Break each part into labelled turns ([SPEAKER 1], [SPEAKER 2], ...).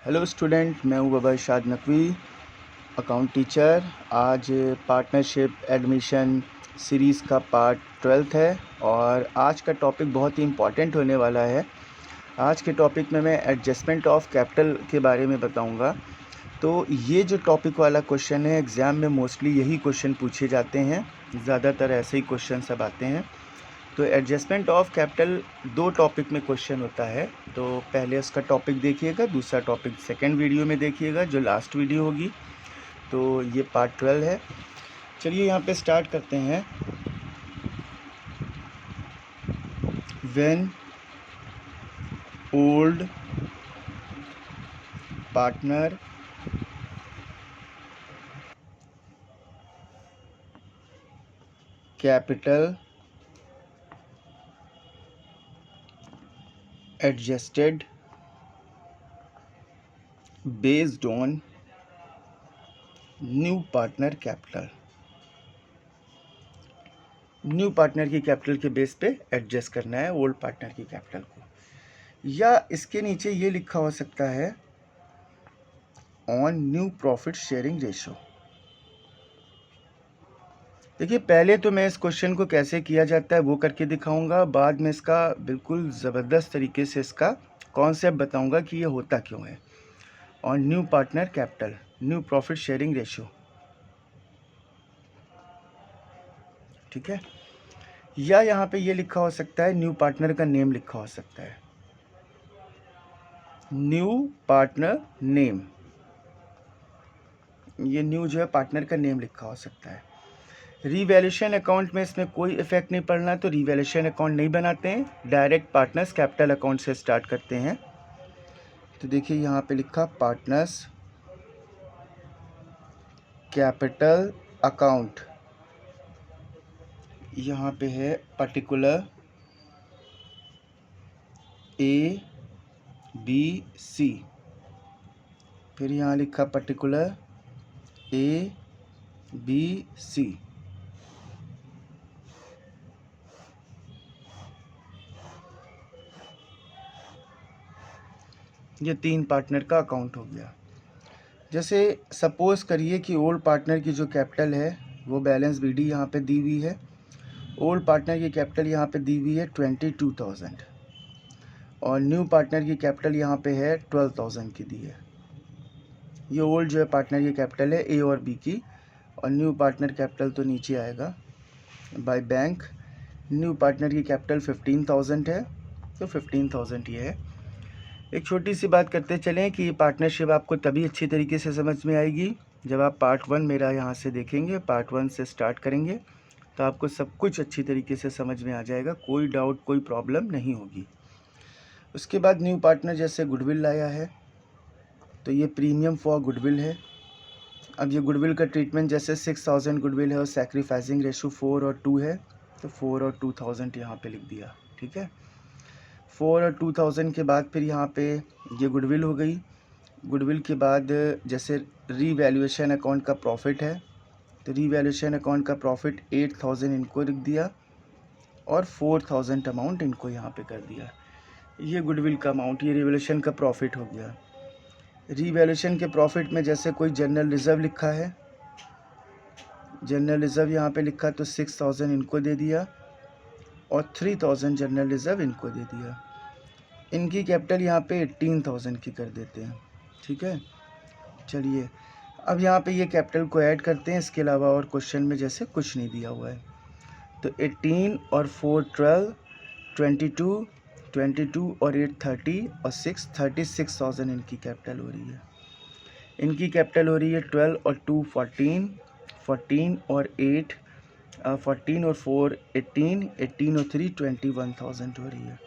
[SPEAKER 1] Hello student, मैं हूँ बाबा इरशाद Naqvi, account teacher. आज पार्टनरशिप एडमिशन सीरीज़ का पार्ट 12 है और आज का टॉपिक बहुत ही इम्पॉर्टेंट होने वाला है। आज के टॉपिक में मैं एडजस्टमेंट ऑफ कैपिटल के बारे में बताऊंगा। तो ये जो टॉपिक वाला क्वेश्चन है, एग्ज़ाम में मोस्टली यही क्वेश्चन पूछे जाते हैं, ज़्यादातर ऐसे ही क्वेश्चन सब आते हैं। तो एडजस्टमेंट ऑफ कैपिटल दो टॉपिक में क्वेश्चन होता है। तो पहले उसका टॉपिक देखिएगा, दूसरा टॉपिक सेकंड वीडियो में देखिएगा जो लास्ट वीडियो होगी। तो ये पार्ट 12 है। चलिए यहाँ पे स्टार्ट करते हैं। When old partner capital adjusted based on new partner capital. New partner की कैपिटल के बेस पे एडजस्ट करना है ओल्ड पार्टनर की कैपिटल को, या इसके नीचे ये लिखा हो सकता है on new profit sharing ratio. देखिए, पहले तो मैं इस क्वेश्चन को कैसे किया जाता है वो करके दिखाऊंगा, बाद में इसका बिल्कुल ज़बरदस्त तरीके से इसका कॉन्सेप्ट बताऊंगा कि ये होता क्यों है। On new partner capital, new profit sharing ratio, ठीक है। या यहाँ पे ये लिखा हो सकता है, न्यू पार्टनर का नेम लिखा हो सकता है, न्यू पार्टनर नेम। ये न्यू जो है पार्टनर का नेम लिखा हो सकता है। रीवैल्यूएशन अकाउंट में इसमें कोई इफेक्ट नहीं पड़ना, तो रीवैल्यूएशन अकाउंट नहीं बनाते हैं, डायरेक्ट पार्टनर्स कैपिटल अकाउंट से स्टार्ट करते हैं। तो देखिए यहाँ पे लिखा पार्टनर्स कैपिटल अकाउंट, यहाँ पे है पर्टिकुलर ए बी सी, फिर यहाँ लिखा पर्टिकुलर ए बी सी। ये 3 पार्टनर का अकाउंट हो गया। जैसे सपोज़ करिए कि ओल्ड पार्टनर की जो कैपिटल है वो बैलेंस बीडी यहाँ पे दी हुई है। ओल्ड पार्टनर की कैपिटल यहाँ पे दी हुई है 22,000 और न्यू पार्टनर की कैपिटल यहाँ पे है 12,000 की दी है। ये ओल्ड जो है पार्टनर की कैपिटल है ए और बी की, और न्यू पार्टनर कैपिटल तो नीचे आएगा बाय बैंक। न्यू पार्टनर की कैपिटल 15,000 है, तो 15,000 ये है। एक छोटी सी बात करते चलें कि ये पार्टनरशिप आपको तभी अच्छी तरीके से समझ में आएगी जब आप पार्ट 1 मेरा यहाँ से देखेंगे, पार्ट 1 से स्टार्ट करेंगे, तो आपको सब कुछ अच्छी तरीके से समझ में आ जाएगा, कोई डाउट कोई प्रॉब्लम नहीं होगी। उसके बाद न्यू पार्टनर जैसे गुडविल लाया है, तो ये प्रीमियम फॉर गुडविल है। अब ये गुडविल का ट्रीटमेंट जैसे 6,000 गुडविल है और सैक्रिफाइसिंग रेशो 4 और 2 है, तो 4 और 2,000 यहाँ पे लिख दिया, ठीक है। 4 और 2,000 के बाद फिर यहाँ पे ये गुडविल हो गई। गुडविल के बाद जैसे रीवैल्यूएशन अकाउंट का प्रॉफिट है, तो रीवैल्यूएशन अकाउंट का प्रॉफिट 8,000 इनको लिख दिया और 4,000 अमाउंट इनको यहाँ पे कर दिया। ये गुडविल का अमाउंट, ये रीवैल्यूएशन का प्रॉफिट हो गया। रीवैल्यूएशन के प्रॉफिट में जैसे कोई जनरल रिज़र्व लिखा है, जनरल रिज़र्व यहाँ पे लिखा तो 6,000 इनको दे दिया और 3,000 जनरल रिज़र्व इनको दे दिया। इनकी कैपिटल यहाँ पे 18,000 की कर देते हैं, ठीक है। चलिए अब यहाँ पे ये कैपिटल को ऐड करते हैं, इसके अलावा और क्वेश्चन में जैसे कुछ नहीं दिया हुआ है। तो 18 और 4 12, 22 और 8 30 और 6 36,000 इनकी कैपिटल हो रही है। इनकी कैपिटल हो रही है 12 और 2 14, 14 और 8 14 और 4 18, 18 और 3 21,000 हो रही है,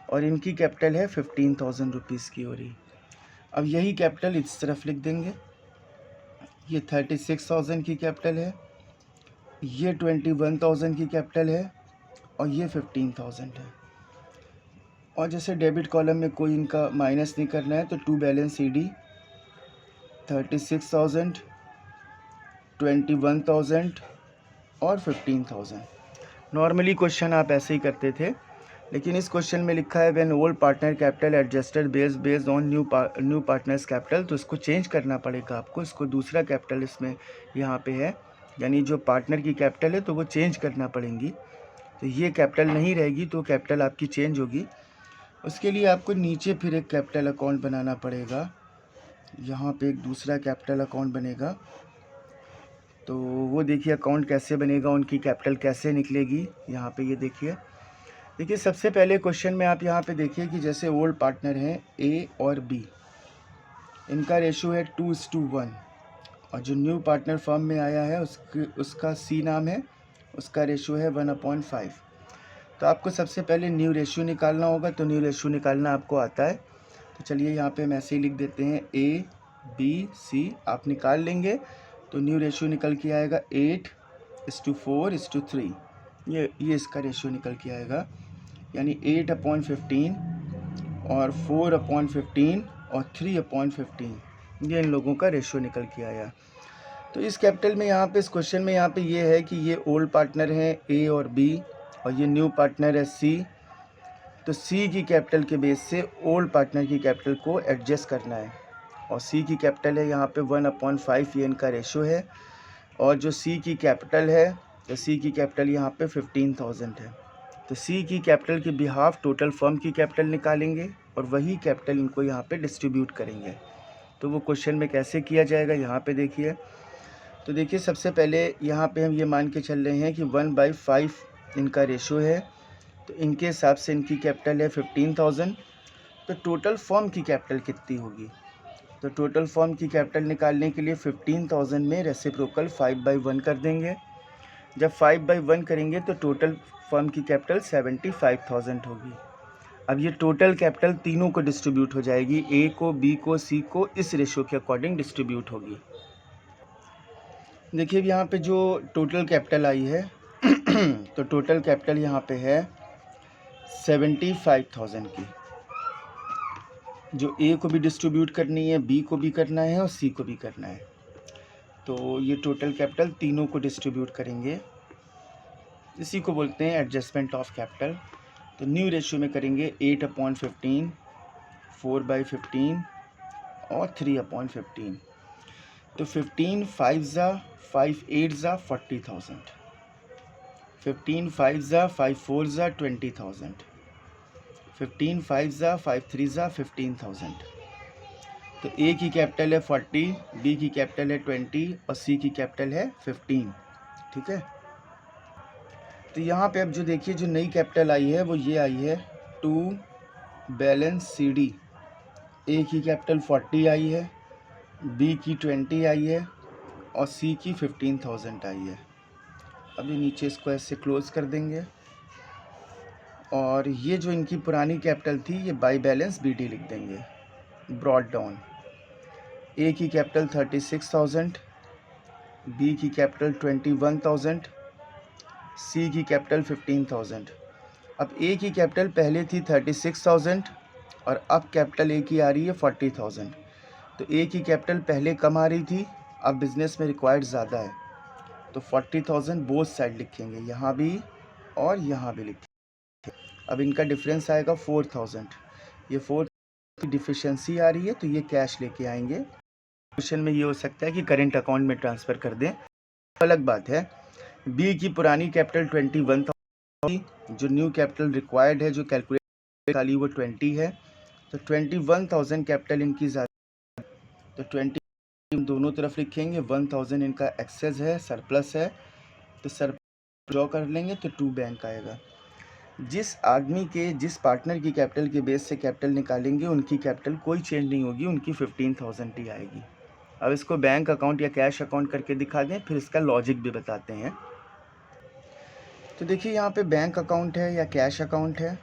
[SPEAKER 1] और इनकी कैपिटल है 15,000 रुपीज़ की हो रही। अब यही कैपिटल इस तरफ लिख देंगे, ये 36,000 की कैपिटल है, ये 21,000 की कैपिटल है और ये 15,000 है। और जैसे डेबिट कॉलम में कोई इनका माइनस नहीं करना है, तो टू बैलेंस CD 36,000, 21,000 और 15,000। नॉर्मली क्वेश्चन आप ऐसे ही करते थे, लेकिन इस क्वेश्चन में लिखा है when old partner capital adjusted based on new partners capital, तो इसको चेंज करना पड़ेगा आपको, इसको दूसरा कैपिटल इसमें यहाँ पे है, यानी जो पार्टनर की कैपिटल है तो वो चेंज करना पड़ेंगी। तो ये कैपिटल नहीं रहेगी तो कैपिटल आपकी चेंज होगी। उसके लिए आपको नीचे फिर एक कैपिटल अकाउंट बनाना पड़ेगा। यहाँ पे एक दूसरा कैपिटल अकाउंट बनेगा। तो वो देखिए अकाउंट कैसे बनेगा, उनकी कैपिटल कैसे निकलेगी, यहाँ पे ये देखिए सबसे पहले क्वेश्चन में आप यहाँ पे देखिए कि जैसे ओल्ड पार्टनर हैं ए और बी, इनका रेशो है 2:1, और जो न्यू पार्टनर फर्म में आया है उसका सी नाम है, उसका रेशो है 1/5। तो आपको सबसे पहले न्यू रेशियो निकालना होगा। तो न्यू रेशियो निकालना आपको आता है, तो चलिए यहाँ पे हम ऐसे ही लिख देते हैं ए बी सी, आप निकाल लेंगे तो न्यू रेशियो निकल के आएगा 8:4:3। ये इसका रेशियो निकल के आएगा, यानी 8/15 और 4/15 और 3/15, ये इन लोगों का रेशियो निकल के आया। तो इस कैपिटल में यहाँ पे इस क्वेश्चन में यहाँ पे ये है कि ये ओल्ड पार्टनर हैं ए और बी, और ये न्यू पार्टनर है सी। तो सी की कैपिटल के बेस से ओल्ड पार्टनर की कैपिटल को एडजस्ट करना है, और सी की कैपिटल है यहाँ पे 1/5, ये इनका रेशो है। और जो सी की कैपिटल है, तो सी की कैपिटल यहाँ पे 15,000 है। तो सी की कैपिटल के बिहाफ टोटल फर्म की कैपिटल निकालेंगे और वही कैपिटल इनको यहाँ पे डिस्ट्रीब्यूट करेंगे। तो वो क्वेश्चन में कैसे किया जाएगा यहाँ पे देखिए। तो देखिए सबसे पहले यहाँ पे हम ये मान के चल रहे हैं कि 1/5 इनका रेशो है, तो इनके हिसाब से इनकी कैपिटल है 15,000। तो टोटल फर्म की कैपिटल कितनी होगी, तो टोटल फर्म की कैपिटल निकालने के लिए 15,000 में रेसिप्रोकल 5/1 कर देंगे। जब 5/1 करेंगे तो टोटल फर्म की कैपिटल 75,000 होगी। अब ये टोटल कैपिटल तीनों को डिस्ट्रीब्यूट हो जाएगी, ए को, बी को, सी को, इस रेशो के अकॉर्डिंग डिस्ट्रीब्यूट होगी। देखिए यहाँ पे जो टोटल कैपिटल आई है तो टोटल कैपिटल यहाँ पे है 75,000 की, जो ए को भी डिस्ट्रीब्यूट करनी है, बी को भी करना है और सी को भी करना है। तो ये टोटल कैपिटल तीनों को डिस्ट्रीब्यूट करेंगे, इसी को बोलते हैं एडजस्टमेंट ऑफ कैपिटल। तो न्यू रेशियो में करेंगे 8/15, 4/15 और 3/15। तो 15 5 5 8 40,000, 15 5 5 4 20,000, 15 5 5 3 15,000। तो ए की कैपिटल है 40, बी की कैपिटल है 20 और सी की कैपिटल है 15। ठीक है। तो यहाँ पे अब जो देखिए जो नई कैपिटल आई है वो ये आई है 2 बैलेंस सी डी। ए की कैपिटल 40 आई है, बी की 20 आई है और सी की 15,000 आई है। अभी नीचे इसको ऐसे क्लोज कर देंगे, और ये जो इनकी पुरानी कैपिटल थी ये बाई बैलेंस बी डी लिख देंगे, ब्रॉड डाउन। ए की कैपिटल 36,000, बी की कैपिटल 21,000, सी की कैपिटल 15,000। अब ए की कैपिटल पहले थी 36,000 और अब कैपिटल ए की आ रही है 40,000। तो ए की कैपिटल पहले कम आ रही थी, अब बिज़नेस में रिक्वायर्ड ज़्यादा है, तो 40,000 बोथ साइड लिखेंगे, यहाँ भी और यहाँ भी लिखेंगे। अब इनका डिफरेंस आएगा 4,000, ये 4 की डिफिशेंसी आ रही है तो ये कैश लेके आएंगे। क्वेश्चन में ये हो सकता है कि करेंट अकाउंट में ट्रांसफ़र कर दें, अलग बात है। बी की पुरानी कैपिटल 21,000, जो न्यू कैपिटल रिक्वायर्ड है जो कैलकुलेट वाली वो 20 है, तो 21,000 कैपिटल इनकी ज़्यादा, तो 20 दोनों तरफ लिखेंगे। 1,000 इनका एक्सेस है, सरप्लस है, तो सरप्लस ड्रॉ कर लेंगे तो 2 बैंक आएगा। जिस पार्टनर की कैपिटल के बेस से कैपिटल निकालेंगे उनकी कैपिटल कोई चेंज नहीं होगी, उनकी 15,000 ही आएगी। अब इसको बैंक अकाउंट या कैश अकाउंट करके दिखा दें, फिर इसका लॉजिक भी बताते हैं। तो देखिए यहाँ पे बैंक अकाउंट है या कैश अकाउंट है।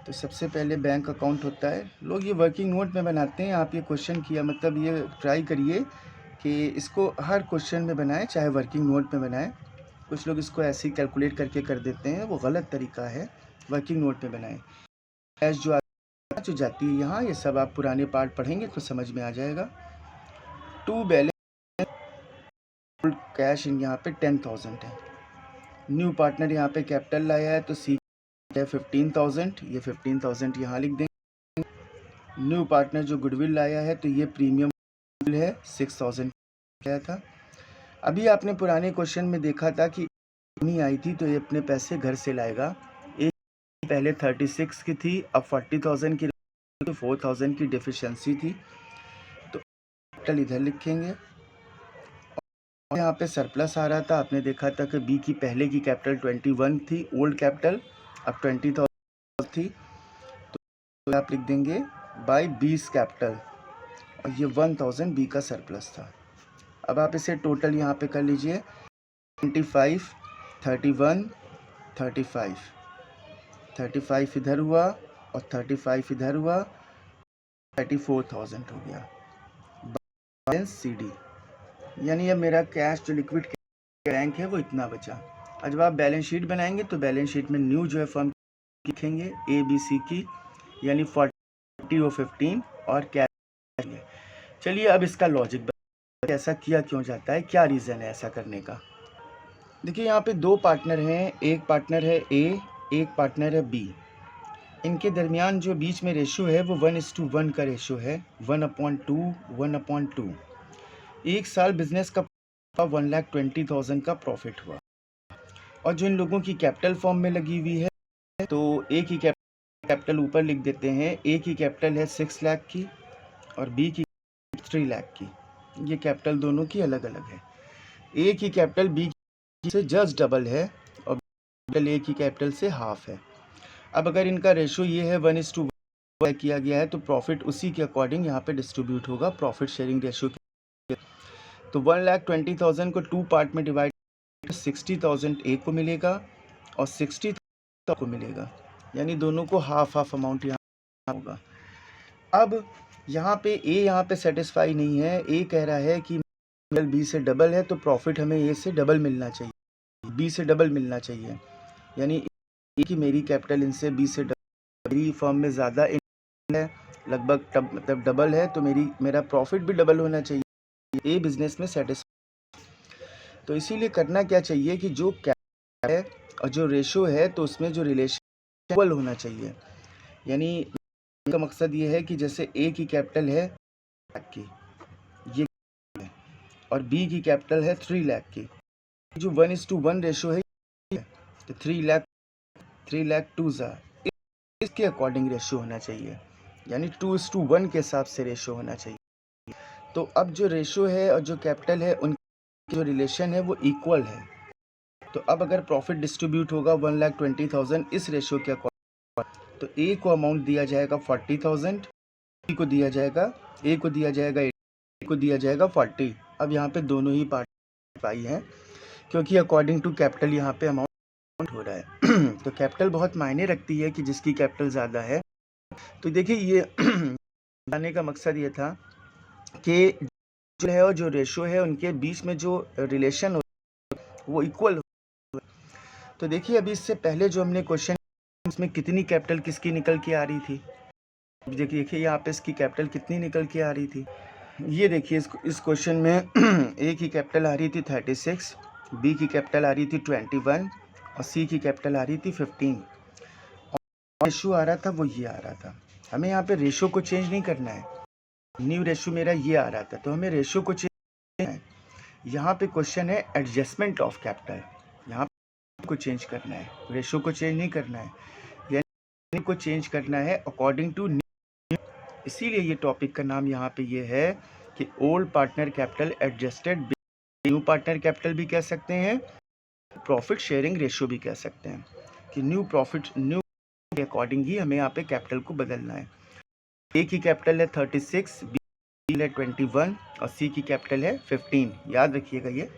[SPEAKER 1] तो सबसे पहले बैंक अकाउंट होता है, लोग ये वर्किंग नोट में बनाते हैं। आप ये क्वेश्चन किया मतलब ये ट्राई करिए कि इसको हर क्वेश्चन में बनाएं, चाहे वर्किंग नोट में बनाएं। कुछ लोग इसको ऐसे ही कैलकुलेट करके कर देते हैं, वो गलत तरीका है। वर्किंग नोट में बनाएं। कैश जो जाती है यहाँ, ये सब आप पुराने पार्ट पढ़ेंगे तो समझ में आ जाएगा। 2 बैलेंस कैश इन यहाँ पे 10,000 है। न्यू पार्टनर यहाँ पे कैपिटल लाया है तो सी है 15,000, ये 15,000 यहाँ लिख देंगे। न्यू पार्टनर जो गुडविल लाया है तो ये प्रीमियम है 6,000 आया था। अभी आपने पुराने क्वेश्चन में देखा था कि नहीं आई थी तो ये अपने पैसे घर से लाएगा। एक पहले 36 की थी, अब 40,000 की, तो 4,000 की डिफिशियंसी थी, तो कैपिटल इधर लिखेंगे। और यहाँ पे सरप्लस आ रहा था, आपने देखा था कि बी की पहले की कैपिटल 21 थी ओल्ड कैपिटल, अब 20,000 थी, तो आप लिख देंगे बाय बीस कैपिटल, और ये 1,000 बी का सरप्लस था। अब आप इसे टोटल यहाँ पे कर लीजिए 25, 31, 35 इधर हुआ और 35 इधर हुआ, 34,000 हो गया बैलेंस सी डी। यानी अब मेरा कैश जो लिक्विड बैंक है वो इतना बचा। और जब आप बैलेंस शीट बनाएंगे तो बैलेंस शीट में न्यू जो है फर्म लिखेंगे ए बी सी की, यानी 40 और 15 और कैश। चलिए अब इसका लॉजिक ऐसा किया क्यों जाता है, क्या रीज़न है ऐसा करने का। देखिए यहाँ पे दो पार्टनर हैं, एक पार्टनर है ए, एक पार्टनर है बी। इनके दरमियान जो बीच में रेशो है वो 1:1 का रेशो है, 1/2, 1/2। एक साल बिजनेस का 1,20,000 का प्रॉफिट हुआ, और जो इन लोगों की कैपिटल फॉर्म में लगी हुई है तो ए की कैपिटल ऊपर लिख देते हैं। ए की कैपिटल है 6 लाख की और बी की 3 लाख की। ये कैपिटल दोनों की अलग अलग है। ए की कैपिटल बी से जस्ट डबल है और कैपिटल ए की कैपिटल से हाफ है। अब अगर इनका रेशो ये है 1:1 किया गया है तो प्रॉफिट उसी के अकॉर्डिंग यहाँ पे डिस्ट्रीब्यूट होगा, प्रॉफिट शेयरिंग रेशो। तो 1,20,000 को 2 पार्ट में डिवाइड, 60,000 ए को मिलेगा और 60,000 को मिलेगा, यानी दोनों को हाफ हाफ अमाउंट यहाँ होगा। अब यहाँ पे ए यहाँ पे सेटिस्फाई नहीं है, ए कह रहा है कि बी से डबल है तो प्रॉफिट हमें ए से डबल मिलना चाहिए, बी से डबल मिलना चाहिए, यानी ए की मेरी कैपिटल इनसे बी से डबल, मेरी फर्म में ज़्यादा है, लगभग मतलब डबल है, तो मेरा प्रॉफिट भी डबल होना चाहिए, ए बिजनेस में सेटिस्फाई। तो इसीलिए करना क्या चाहिए कि जो कैपिटल है और जो रेशो है तो उसमें जो रिलेशन इक्वल होना चाहिए। यानी का मकसद ये है कि जैसे ए की कैपिटल है लाख की, ये और बी की कैपिटल है 3 लाख की, जो 1:1 रेशो है तो 3 लाख 2 इसके अकॉर्डिंग रेशो होना चाहिए, यानी 2:1 के हिसाब से रेशो होना चाहिए। तो अब जो रेशो है और जो कैपिटल है उनकी जो रिलेशन है वो इक्वल है। तो अब अगर प्रॉफिट डिस्ट्रीब्यूट होगा 1,20,000 इस रेशो के अकॉर्डिंग, तो ए को अमाउंट दिया जाएगा 40,000, बी को दिया जाएगा, ए को दिया जाएगा 80, को दिया जाएगा 40। अब यहाँ पे दोनों ही पार्टी पाई हैं क्योंकि अकॉर्डिंग टू कैपिटल यहाँ पे अमाउंट हो रहा है। तो कैपिटल बहुत मायने रखती है कि जिसकी कैपिटल ज़्यादा है। तो देखिए ये बताने का मकसद ये था कि जो है और जो रेशो है उनके बीच में जो रिलेशन हो वो इक्वल हो। तो देखिए अभी इससे पहले जो हमने क्वेश्चन, इसमें कितनी कैपिटल किसकी निकल के आ रही थी, देखिए यहाँ पे इसकी कैपिटल कितनी निकल के आ रही थी। ये देखिए इस क्वेश्चन में ए की कैपिटल आ रही थी 36, बी की कैपिटल आ रही थी 21 और सी की कैपिटल आ रही थी 15, और रेशो आ रहा था वो ये आ रहा था। हमें यहाँ पे रेशो को चेंज नहीं करना है, न्यू रेशो मेरा ये आ रहा था तो हमें रेशो को चेंज करना है। यहाँ पे क्वेश्चन है एडजस्टमेंट ऑफ कैपिटल, यहाँ को चेंज करना है, रेशो को चेंज नहीं करना है, यानी को चेंज करना है अकॉर्डिंग टू न्यू। इसीलिए ये टॉपिक का नाम यहाँ पे ये है कि old partner capital adjusted, new partner capital भी कह सकते हैं, प्रॉफिट शेयरिंग रेशो भी कह सकते हैं कि न्यू के अकॉर्डिंग ही हमें यहाँ पे कैपिटल को बदलना है। ए की कैपिटल है 36, बी है 21 और सी की कैपिटल है 15। याद रखिएगा ये।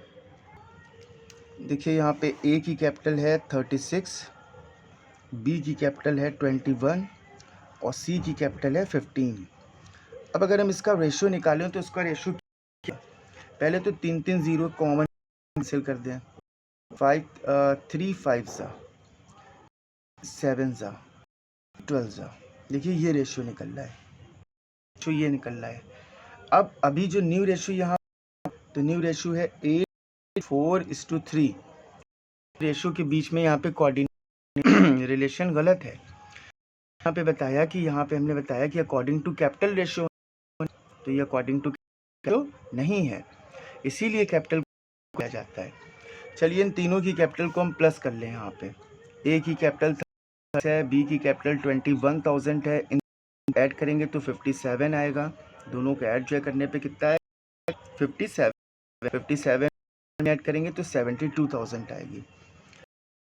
[SPEAKER 1] देखिए यहाँ पे ए की कैपिटल है 36, बी की कैपिटल है 21 और सी की कैपिटल है 15। अब अगर हम इसका रेशो निकालें तो इसका रेशो क्या, पहले तो 3 0 कॉमन कैंसिल कर दें, 3 5 7 12। देखिए ये रेशो निकल रहा है, तो ये निकल रहा है। अब अभी जो न्यू रेशो यहाँ, तो न्यू रेशो है 8:4:3, रेशो के बीच में यहाँ पे कोऑर्डिनेट रिलेशन गलत है। यहाँ पे बताया कि हमने बताया कि अकॉर्डिंग टू कैपिटल रेशियो, तो ये अकॉर्डिंग टू कैपिटल नहीं है, इसीलिए कैपिटल किया जाता है। चलिए इन तीनों की कैपिटल को हम प्लस कर लें। यहाँ पे ए की कैपिटल 30 है, बी की कैपिटल 21,000 है, इन ऐड करेंगे तो 57 आएगा। दोनों को ऐड जो करने पे कितना है 57 ऐड करेंगे तो 72,000 आएगी।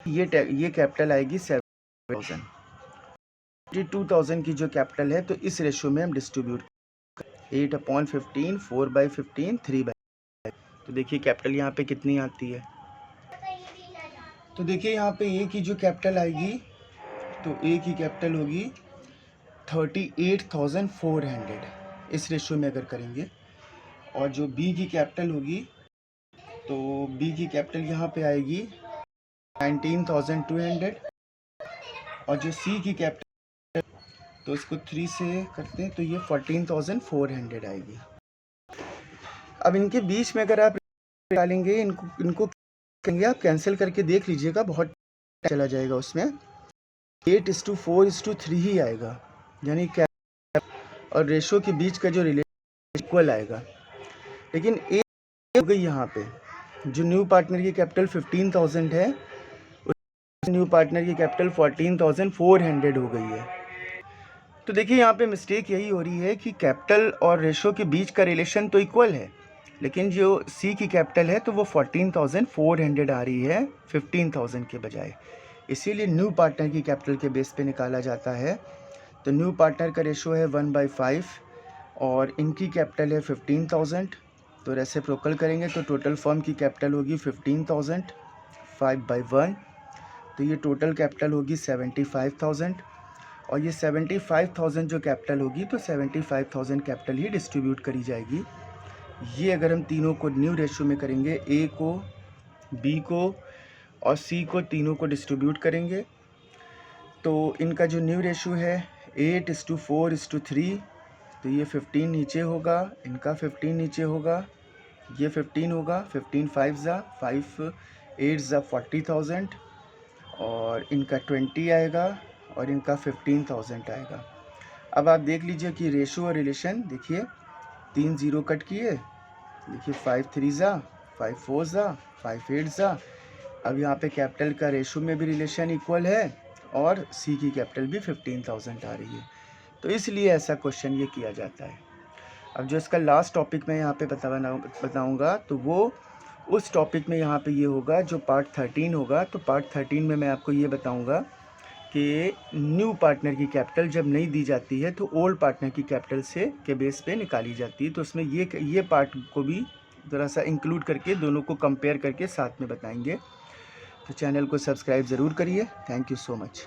[SPEAKER 1] ये कैपिटल आएगी 72,000 की जो कैपिटल है, तो इस रेशियो में हम डिस्ट्रीब्यूट 8/15, 4/15, 3/, तो देखिए कैपिटल यहाँ पे कितनी आती है। तो देखिए यहाँ पे ए की जो कैपिटल आएगी, तो ए की कैपिटल होगी 38,400 इस रेशियो में अगर करेंगे। और जो बी की कैपिटल होगी, तो बी की कैपिटल यहाँ पे आएगी 19,200। और जो सी की कैपिटल, तो इसको 3 से करते हैं तो ये 14,400 आएगी। अब इनके बीच में अगर आप निकालेंगे, इनको आप कैंसिल करके देख लीजिएगा, बहुत चला जाएगा उसमें। 8:4:3 ही आएगा, यानी कैप और रेशो के बीच का जो रिलेशन इक्वल आएगा। लेकिन ए हो गई यहाँ पे, जो न्यू पार्टनर की कैपिटल 15,000 है, उस न्यू पार्टनर की कैपिटल 14,400 हो गई है। तो देखिए यहाँ पे मिस्टेक यही हो रही है कि कैपिटल और रेशो के बीच का रिलेशन तो इक्वल है, लेकिन जो सी की कैपिटल है तो वो 14,400 आ रही है 15,000 के बजाय, इसीलिए न्यू पार्टनर की कैपिटल के बेस पे निकाला जाता है। तो न्यू पार्टनर का रेशो है 1/5 और इनकी कैपिटल है 15,000, तो रेसिप्रोकल करेंगे तो टोटल फर्म की कैपिटल होगी 15,000, 5/1, तो ये टोटल कैपिटल होगी 75,000। और ये 75,000 जो कैपिटल होगी, तो 75,000 कैपिटल ही डिस्ट्रीब्यूट करी जाएगी। ये अगर हम तीनों को न्यू रेशियो में करेंगे, ए को, बी को और सी को, तीनों को डिस्ट्रीब्यूट करेंगे, तो इनका जो न्यू रेशियो है 8:4:3, तो ये 15 नीचे होगा, इनका 15 नीचे होगा, ये 15 होगा, 15 5 ज़ा 5 8 ज़ा 40,000 और इनका 20 आएगा और इनका 15,000 आएगा। अब आप देख लीजिए कि रेशो और रिलेशन, देखिए 3 0 कट किए, देखिए 5 3 ज़ा 5 4 ज़ा 5 8 ज़ा। अब यहाँ पे कैपिटल का रेशो में भी रिलेशन इक्वल है और सी की कैपिटल भी 15,000 आ रही है, तो इसलिए ऐसा क्वेश्चन ये किया जाता है। अब जो इसका लास्ट टॉपिक मैं यहाँ पे बताऊँगा, तो वो उस टॉपिक में यहाँ पे ये होगा जो पार्ट 13 होगा। तो पार्ट 13 में मैं आपको ये बताऊँगा कि न्यू पार्टनर की कैपिटल जब नहीं दी जाती है तो ओल्ड पार्टनर की कैपिटल से के बेस पे निकाली जाती है। तो उसमें ये पार्ट को भी ज़रा सा इंक्लूड करके दोनों को कंपेयर करके साथ में बताएंगे। तो चैनल को सब्सक्राइब ज़रूर करिए। Thank you so much.